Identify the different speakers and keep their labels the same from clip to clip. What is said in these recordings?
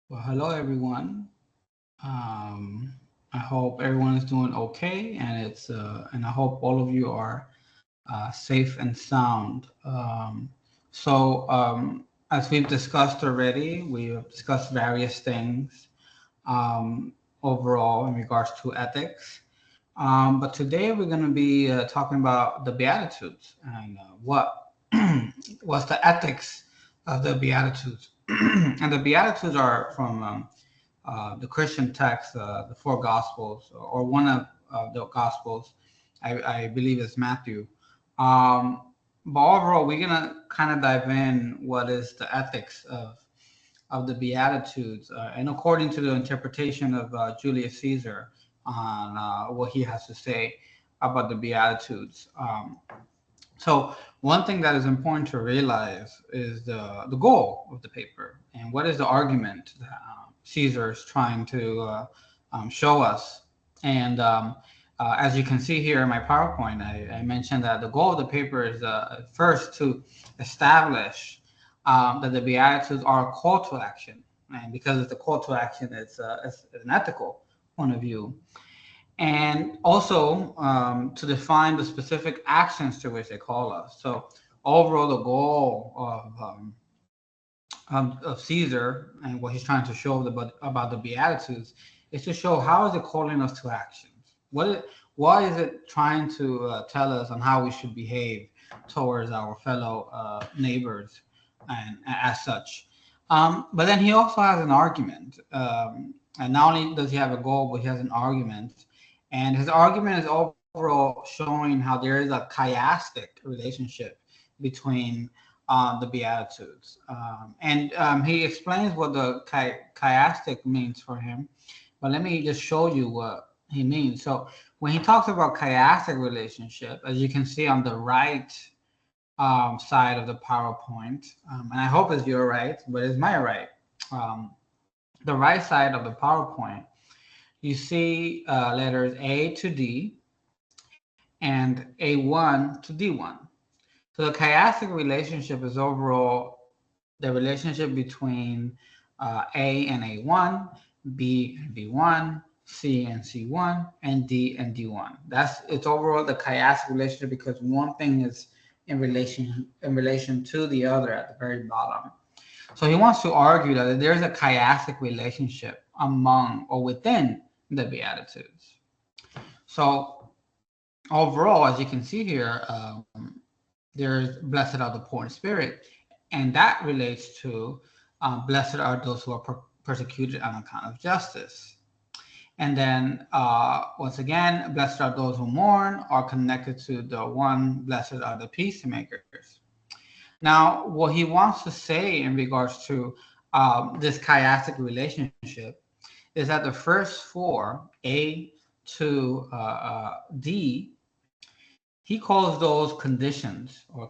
Speaker 1: Well, hello everyone. Um, I hope everyone is doing okay, and I hope all of you are safe and sound. As we've discussed already, we have discussed various things um, overall in regards to ethics. But today we're going to be talking about the Beatitudes and what what's the ethics of the Beatitudes. And the Beatitudes are from the Christian text, the four Gospels, or one of the Gospels. I believe it's Matthew. Um, but overall, we're gonna kind of dive in what is the ethics of the Beatitudes, and according to the interpretation of Julius Caesar on what he has to say about the Beatitudes. So one thing that is important to realize is the goal of the paper and what is the argument that Caesar is trying to show us. And as you can see here in my PowerPoint, I mentioned that the goal of the paper is first to establish that the Beatitudes are a call to action. And because it's a call to action, it's an ethical point of view, and also to define the specific actions to which they call us. So overall, the goal of Caesar and what he's trying to show about the Beatitudes is to show how is it calling us to actions. Why is it trying to tell us on how we should behave towards our fellow neighbors and as such. But then he also has an argument. And not only does he have a goal, but he has an argument. And his argument is overall showing how there is a chiastic relationship between the Beatitudes. And he explains what the chiastic means for him. But let me just show you what he means. So when he talks about chiastic relationship, as you can see on the right side of the PowerPoint, and I hope it's your right, but it's my right. Um, the right side of the PowerPoint, you see letters A to D and A1 to D1. So the chiastic relationship is overall the relationship between A and A1, B and B1, C and C1, and D and D1. It's overall the chiastic relationship because one thing is in relation to the other at the very bottom. So he wants to argue that there's a chiastic relationship among or within the Beatitudes. So overall, as you can see here, there's blessed are the poor in spirit, and that relates to blessed are those who are persecuted on account of justice. And then once again, blessed are those who mourn, are connected to the one, blessed are the peacemakers. Now, what he wants to say in regards to this chiastic relationship is that the first four, A to D, he calls those conditions or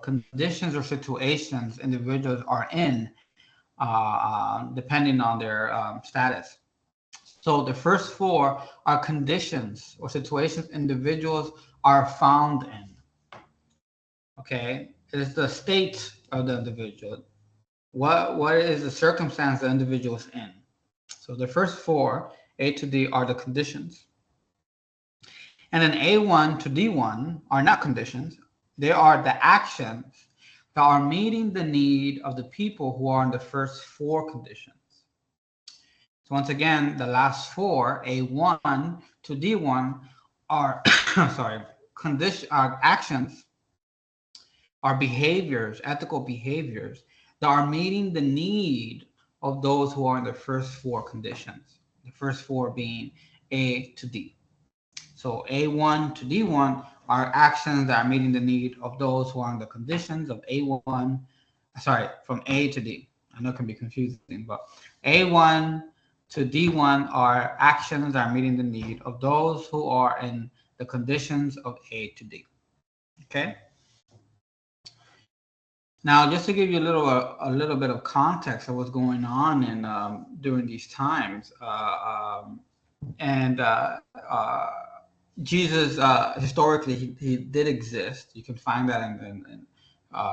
Speaker 1: situations individuals are in, depending on their status. So the first four are conditions or situations individuals are found in. Okay, it is the state of the individual. What is the circumstance the individual is in? So the first four, A to D, are the conditions. And then A1 to D1 are not conditions. They are the actions that are meeting the need of the people who are in the first four conditions. So once again, the last four, A1 to D1, are sorry, are actions, are behaviors, ethical behaviors that are meeting the need of those who are in the first four conditions. The first four being A to D. So A1 to D1 are actions that are meeting the need of those who are in the conditions of A1, sorry, from A to D. I know it can be confusing, but A1 to D1 are actions that are meeting the need of those who are in the conditions of A to D. Okay. Now, just to give you a little bit of context of what's going on in during these times, and Jesus historically he did exist. You can find that in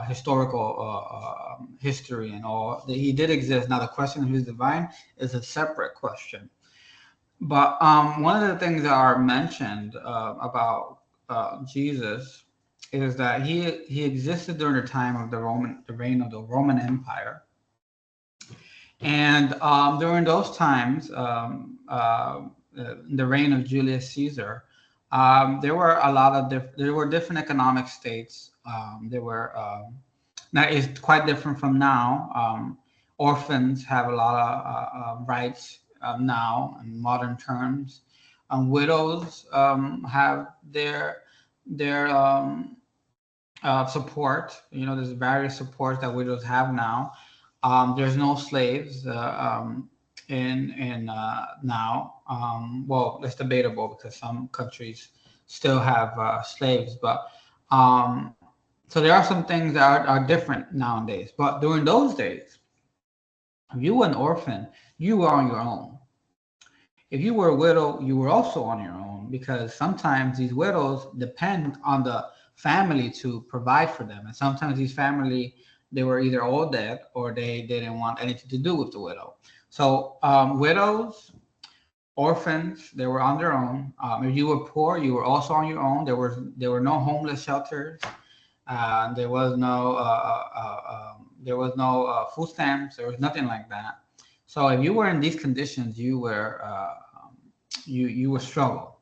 Speaker 1: historical history and all. He did exist. Now the question of who's divine is a separate question. But one of the things that are mentioned about Jesus is that he existed during the time of the reign of the Roman Empire, and during those times, the reign of Julius Caesar, there were a lot of there were different economic states. There were now it's quite different from now. Orphans have a lot of rights now in modern terms. Widows have their support. There's various supports that widows have now. There's no slaves in now. Well, it's debatable because some countries still have slaves, but so there are some things that are different nowadays. But during those days, if you were an orphan, you were on your own. If you were a widow, you were also on your own, because sometimes these widows depend on the family to provide for them, and sometimes these family, they were either all dead or they didn't want anything to do with the widow. So widows, orphans, they were on their own. If you were poor, you were also on your own. There were no homeless shelters. There was no food stamps. There was nothing like that. So if you were in these conditions, you were struggle.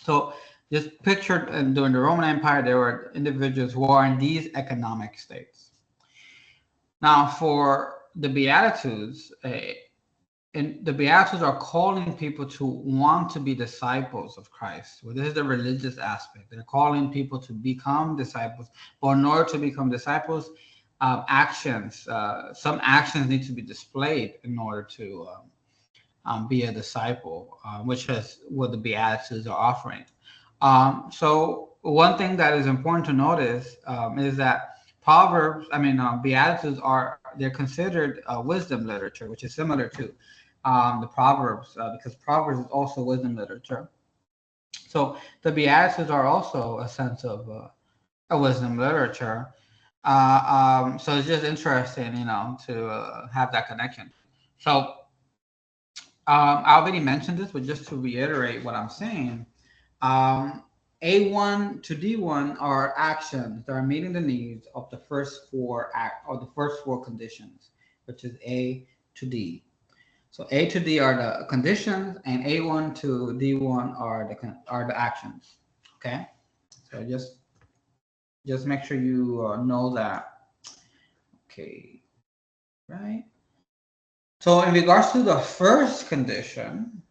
Speaker 1: So just pictured during the Roman Empire, there were individuals who are in these economic states. Now, for the Beatitudes, and the Beatitudes are calling people to want to be disciples of Christ. Well, this is the religious aspect. They're calling people to become disciples. But in order to become disciples, some actions need to be displayed in order to be a disciple, which is what the Beatitudes are offering. So one thing that is important to notice is that Beatitudes they're considered wisdom literature, which is similar to the Proverbs, because Proverbs is also wisdom literature. So the Beatitudes are also a sense of a wisdom literature. So it's just interesting, to have that connection. So I already mentioned this, but just to reiterate what I'm saying, A1 to D1 are actions that are meeting the needs of the first four conditions, which is A to D. So A to D are the conditions, and A1 to D1 are the actions. Okay, so just make sure you know that. Okay, right. So in regards to the first condition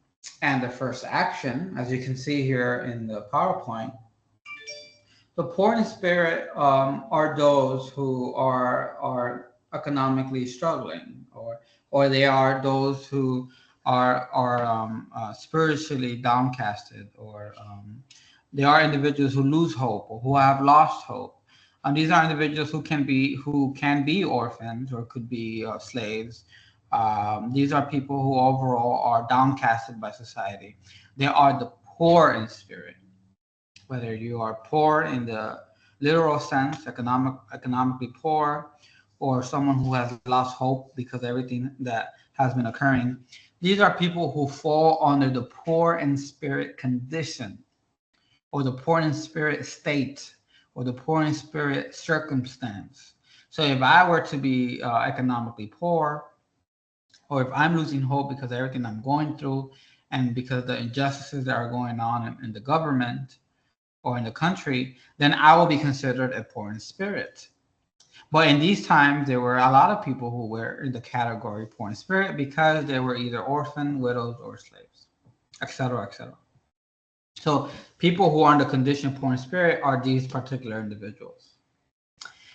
Speaker 1: and the first action, as you can see here in the PowerPoint, the poor in spirit are those who are economically struggling, or they are those who are spiritually downcasted, or they are individuals who lose hope or who have lost hope. And these are individuals who can be orphans or could be slaves. These are people who overall are downcasted by society. They are the poor in spirit. Whether you are poor in the literal sense, economically poor, or someone who has lost hope because of everything that has been occurring, these are people who fall under the poor in spirit condition, or the poor in spirit state, or the poor in spirit circumstance. So if I were to be economically poor, or if I'm losing hope because of everything I'm going through and because of the injustices that are going on in the government or in the country, then I will be considered a poor in spirit. But in these times, there were a lot of people who were in the category poor in spirit because they were either orphan, widows, or slaves, etc., etc. So people who are in the condition poor in spirit are these particular individuals.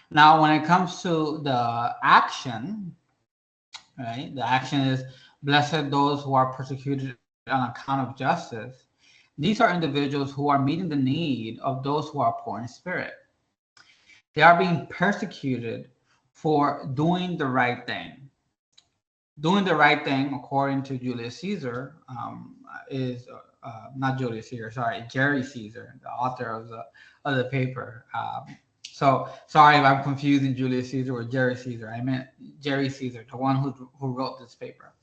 Speaker 1: Now, when it comes to the action, right? The action is, blessed those who are persecuted on account of justice. These are individuals who are meeting the need of those who are poor in spirit. They are being persecuted for doing the right thing. Doing the right thing, according to Julius Caesar, is not Julius Caesar, sorry, Jerry Caesar, the author of the paper. So sorry if I'm confusing Julius Caesar with Jerry Caesar. I meant Jerry Caesar, the one who wrote this paper.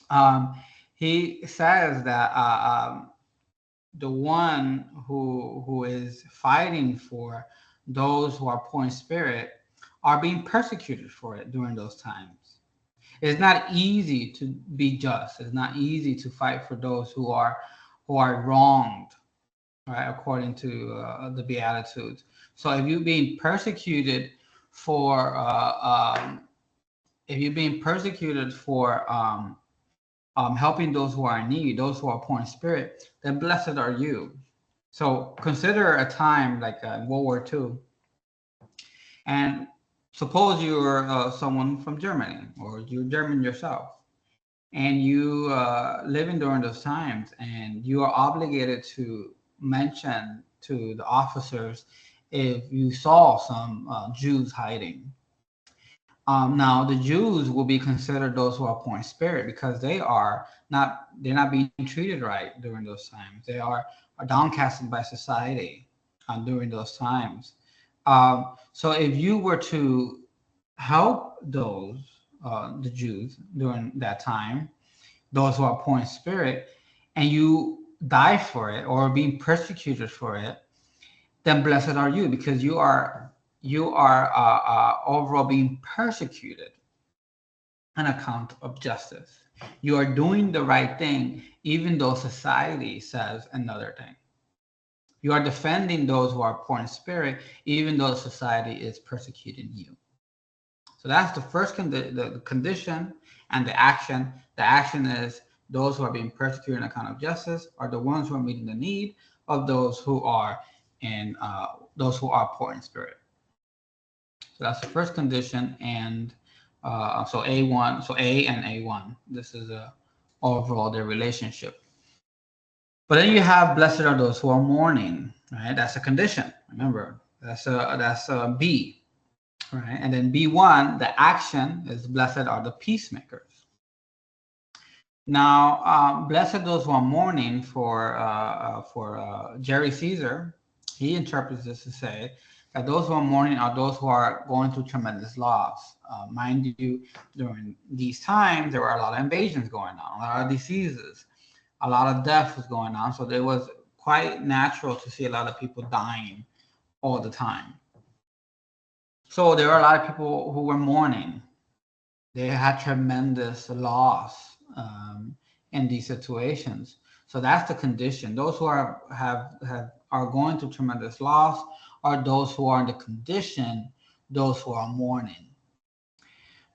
Speaker 1: Um, he says that the one who is fighting for those who are poor in spirit are being persecuted for it during those times. It's not easy to be just. It's not easy to fight for those who are wronged, right? According to the Beatitudes. So if you're being persecuted for if you're being persecuted for helping those who are in need, those who are poor in spirit, then blessed are you. So consider a time like World War II, and suppose you're someone from Germany, or you're German yourself, and you living during those times, and you are obligated to mention to the officers if you saw some Jews hiding. Now the Jews will be considered those who are poor in spirit because they're not being treated right during those times. They are downcasted by society during those times. So if you were to help those the Jews during that time, those who are poor in spirit, and you die for it or being persecuted for it, then blessed are you because you are overall being persecuted on account of justice. You are doing the right thing, even though society says another thing. You are defending those who are poor in spirit, even though society is persecuting you. So that's the first the condition and the action. The action is those who are being persecuted on account of justice are the ones who are meeting the need of those who are in those who are poor in spirit. So that's the first condition, and so A1, so A and A1. This is overall their relationship. But then you have blessed are those who are mourning, right? That's a condition. Remember, that's a B. Right? And then B1, the action is blessed are the peacemakers. Now, blessed those who are mourning for Jerry Caesar. He interprets this to say that those who are mourning are those who are going through tremendous loss. Mind you, during these times, there were a lot of invasions going on, a lot of diseases, a lot of death was going on. So it was quite natural to see a lot of people dying all the time. So there were a lot of people who were mourning. They had tremendous loss in these situations. So that's the condition. Those who are going through tremendous loss are those who are in the condition, those who are mourning.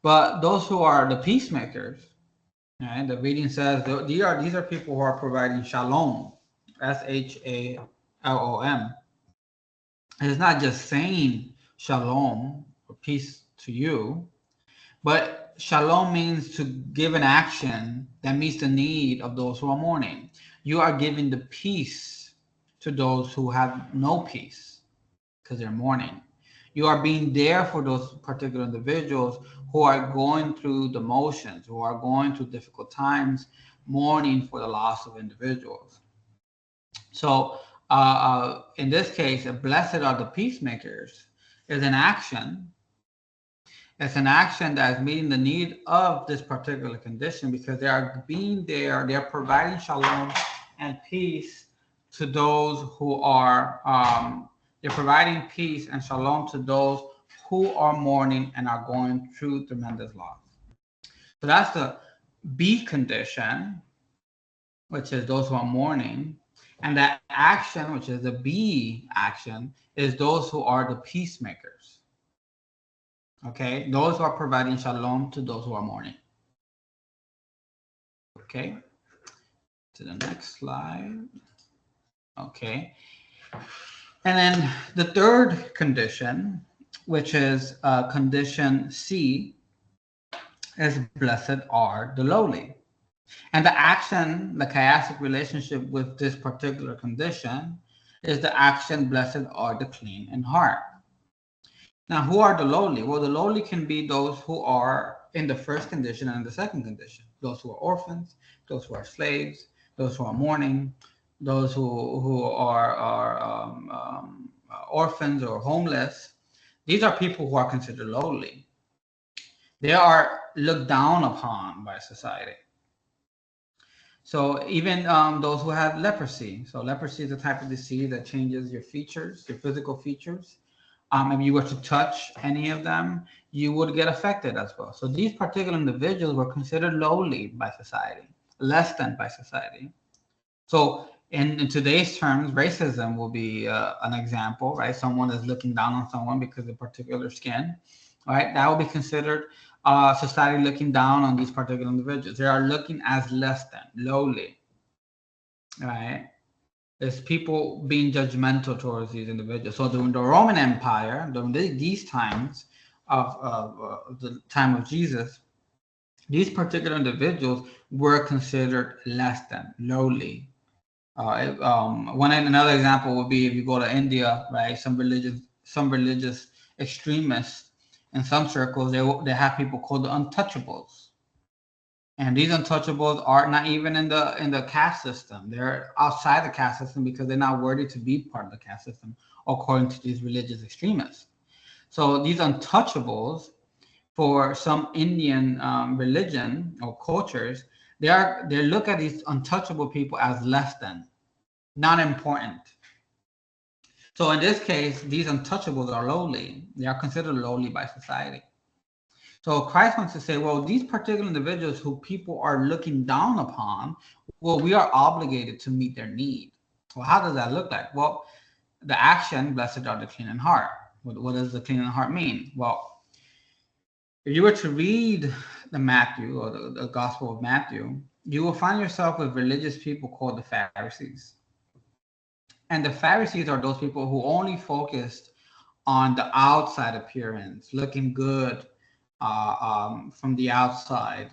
Speaker 1: But those who are the peacemakers, right? The reading says these are people who are providing shalom, SHALOM. It's not just saying shalom or peace to you, but shalom means to give an action that meets the need of those who are mourning. You are giving the peace to those who have no peace because they're mourning. You are being there for those particular individuals who are going through the motions, who are going through difficult times, mourning for the loss of individuals. So in this case, blessed are the peacemakers is an action. It's an action that is meeting the need of this particular condition because they are being there, they are providing shalom and peace to those who are, they're providing peace and shalom to those who are mourning and are going through tremendous loss. So that's the B condition, which is those who are mourning. And that action, which is the B action, is those who are the peacemakers. Okay, those who are providing shalom to those who are mourning. Okay, to the next slide. Okay, and then the third condition, which is condition C, is blessed are the lowly. And the action, the chiastic relationship with this particular condition is the action blessed are the clean in heart. Now, who are the lowly? Well, the lowly can be those who are in the first condition and the second condition. Those who are orphans, those who are slaves, those who are mourning, those who are orphans or homeless, these are people who are considered lowly. They are looked down upon by society. So even those who have leprosy. So leprosy is a type of disease that changes your features, your physical features. If you were to touch any of them, you would get affected as well. So these particular individuals were considered lowly by society, less than by society. So in today's terms, racism will be an example, right? Someone is looking down on someone because of particular skin, right? That will be considered society looking down on these particular individuals. They are looking as less than, lowly, right? It's people being judgmental towards these individuals. So during the Roman Empire, during these times of the time of Jesus, these particular individuals were considered less than, lowly. Another example would be if you go to India, right? Some religious extremists in some circles, they have people called the untouchables, and these untouchables are not even in the caste system. They're outside the caste system because they're not worthy to be part of the caste system, according to these religious extremists. So these untouchables, for some Indian religion or cultures, they look at these untouchable people as less than, not important. So in this case, these untouchables are lowly. They are considered lowly by society. So Christ wants to say, well, these particular individuals who people are looking down upon, well, we are obligated to meet their need. Well, how does that look like? Well, the action, blessed are the clean in heart. What does the clean in heart mean? Well, if you were to read the Matthew or the Gospel of Matthew, you will find yourself with religious people called the Pharisees. And the Pharisees are those people who only focused on the outside appearance, looking good from the outside.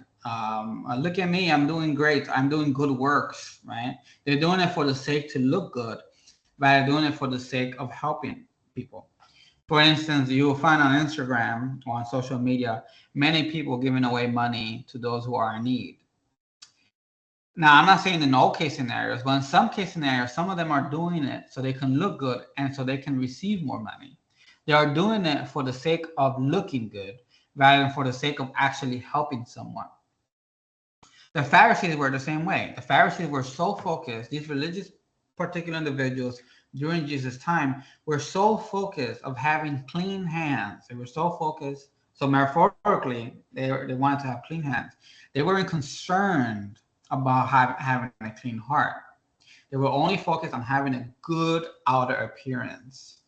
Speaker 1: Look at me, I'm doing great. I'm doing good works, right? They're doing it for the sake to look good, but they're doing it for the sake of helping people. For instance, you will find on Instagram or on social media many people giving away money to those who are in need. Now, I'm not saying in all case scenarios, but in some case scenarios, some of them are doing it so they can look good and so they can receive more money. They are doing it for the sake of looking good rather than for the sake of actually helping someone. The Pharisees were the same way. The Pharisees were so focused, these religious particular individuals during Jesus' time were so focused of having clean hands. They were so focused, so metaphorically, they wanted to have clean hands. They weren't concerned about having a clean heart. They were only focused on having a good outer appearance.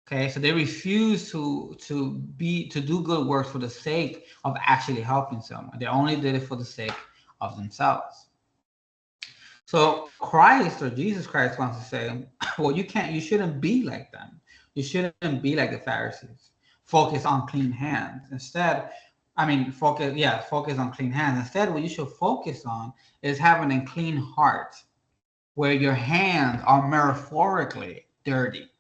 Speaker 1: Okay, so they refused to do good works for the sake of actually helping someone. They only did it for the sake of themselves. So Christ, or Jesus Christ, wants to say, well, you shouldn't be like them. You shouldn't be like the Pharisees. Focus on clean hands. Instead, focus on clean hands. Instead, what you should focus on is having a clean heart, where your hands are metaphorically dirty.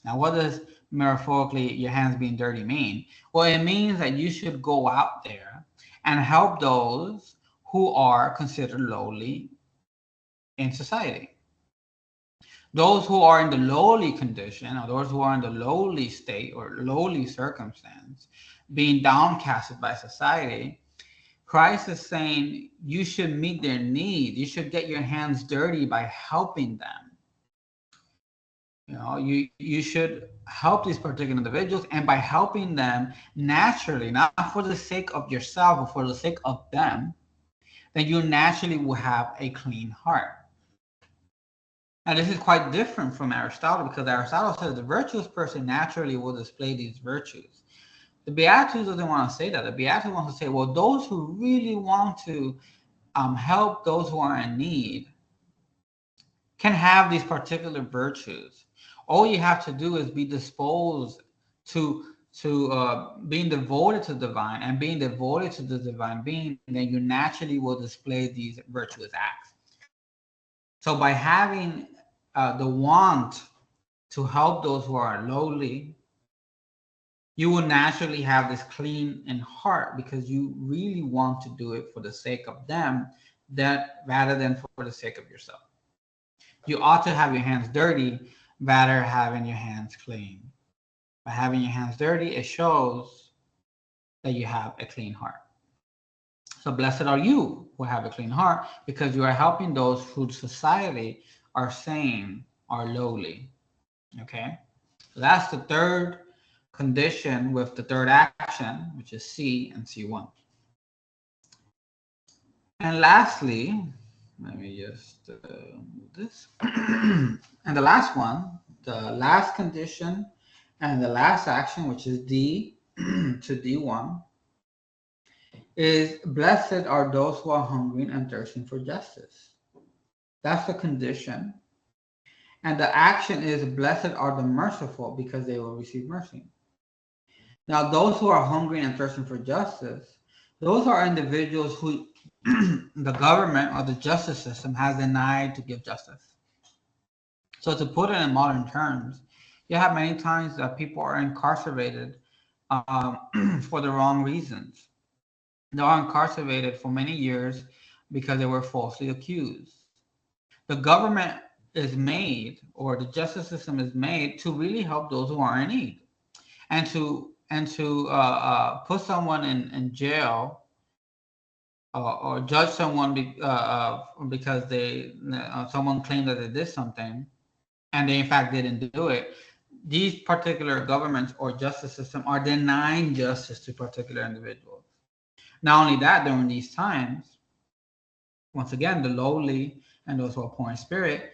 Speaker 1: Now, what does metaphorically your hands being dirty mean? Well, it means that you should go out there and help those who are considered lowly in society. Those who are in the lowly condition, or those who are in the lowly state or lowly circumstance, being downcasted by society, Christ is saying you should meet their needs. You should get your hands dirty by helping them. You should help these particular individuals, and by helping them naturally, not for the sake of yourself, but for the sake of them, then you naturally will have a clean heart. Now, this is quite different from Aristotle, because Aristotle says the virtuous person naturally will display these virtues. The Beatitudes doesn't want to say that. The Beatitudes wants to say, well, those who really want to help those who are in need can have these particular virtues. All you have to do is be disposed to being devoted to the divine, and being devoted to the divine being, then you naturally will display these virtuous acts. So by having the want to help those who are lowly, you will naturally have this clean in heart, because you really want to do it for the sake of them, rather than for the sake of yourself. You ought to have your hands dirty, rather having your hands clean. By having your hands dirty, it shows that you have a clean heart. So blessed are you who have a clean heart, because you are helping those who society are saying are lowly. Okay, so that's the third condition with the third action, which is C and C1. And lastly, let me just move this. And the last one, the last condition and the last action, which is D to D1, is blessed are those who are hungry and thirsting for justice. That's the condition. And the action is blessed are the merciful, because they will receive mercy. Now, those who are hungry and thirsting for justice, those are individuals who the government or the justice system has denied to give justice. So to put it in modern terms, you have many times that people are incarcerated for the wrong reasons. They are incarcerated for many years because they were falsely accused. The government is made, or the justice system is made, to really help those who are in need, and to put someone in jail or judge someone because they someone claimed that they did something and they in fact didn't do it. These particular governments or justice system are denying justice to particular individuals. Not only that, during these times, once again, the lowly and those who are poor in spirit,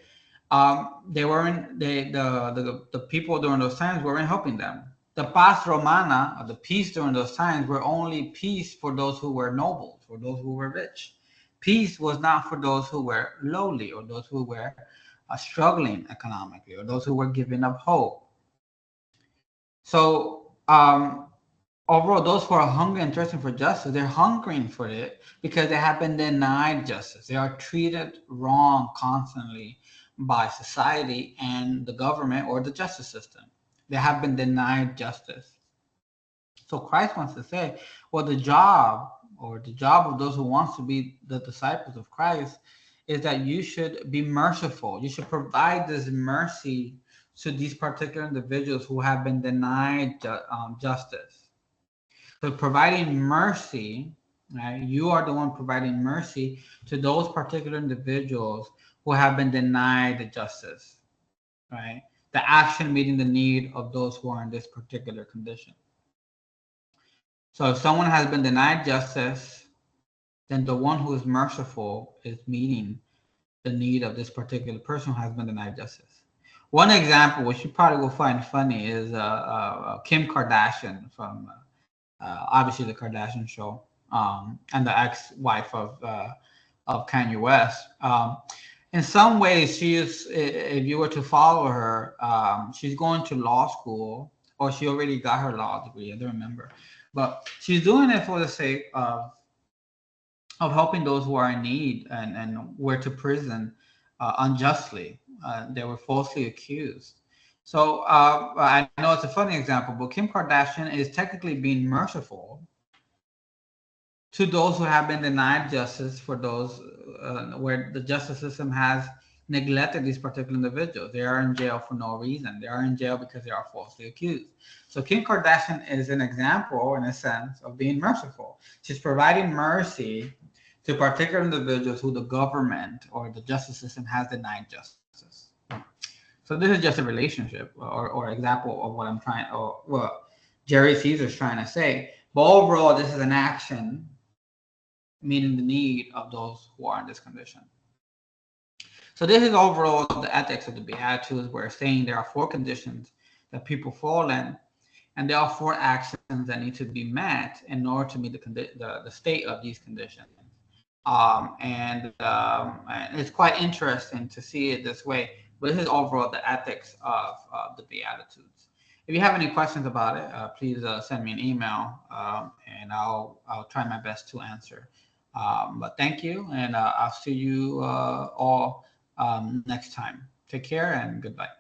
Speaker 1: they weren't the people during those times weren't helping them. The paz romana, or the peace during those times, were only peace for those who were noble, for those who were rich. Peace was not for those who were lowly, or those who were struggling economically, or those who were giving up hope. So overall, those who are hungry and thirsting for justice, they're hungering for it because they have been denied justice. They are treated wrong constantly by society and the government or the justice system. They have been denied justice. So Christ wants to say, well, the job of those who wants to be the disciples of Christ is that you should be merciful. You should provide this mercy to these particular individuals who have been denied justice. So providing mercy, right? You are the one providing mercy to those particular individuals who have been denied the justice, right? The action meeting the need of those who are in this particular condition. So if someone has been denied justice, then the one who is merciful is meeting the need of this particular person who has been denied justice. One example, which you probably will find funny, is Kim Kardashian from obviously the Kardashian show, and the ex-wife of Kanye West. In some ways, she is, if you were to follow her, she's going to law school, or she already got her law degree, I don't remember. But she's doing it for the sake of helping those who are in need and were to prison unjustly. They were falsely accused. So I know it's a funny example, but Kim Kardashian is technically being merciful to those who have been denied justice, for those where the justice system has neglected these particular individuals. They are in jail for no reason. They are in jail because they are falsely accused. So Kim Kardashian is an example, in a sense, of being merciful. She's providing mercy to particular individuals who the government or the justice system has denied justice. So this is just a relationship or example of what I'm trying, or what Jerry Caesar's trying to say. But overall, this is an action meeting the need of those who are in this condition. So this is overall the ethics of the Beatitudes. We're saying there are 4 conditions that people fall in, and there are 4 actions that need to be met in order to meet the state of these conditions. And it's quite interesting to see it this way. But this is overall the ethics of the Beatitudes. If you have any questions about it, please send me an email, and I'll try my best to answer. But thank you, and I'll see you all next time. Take care and goodbye.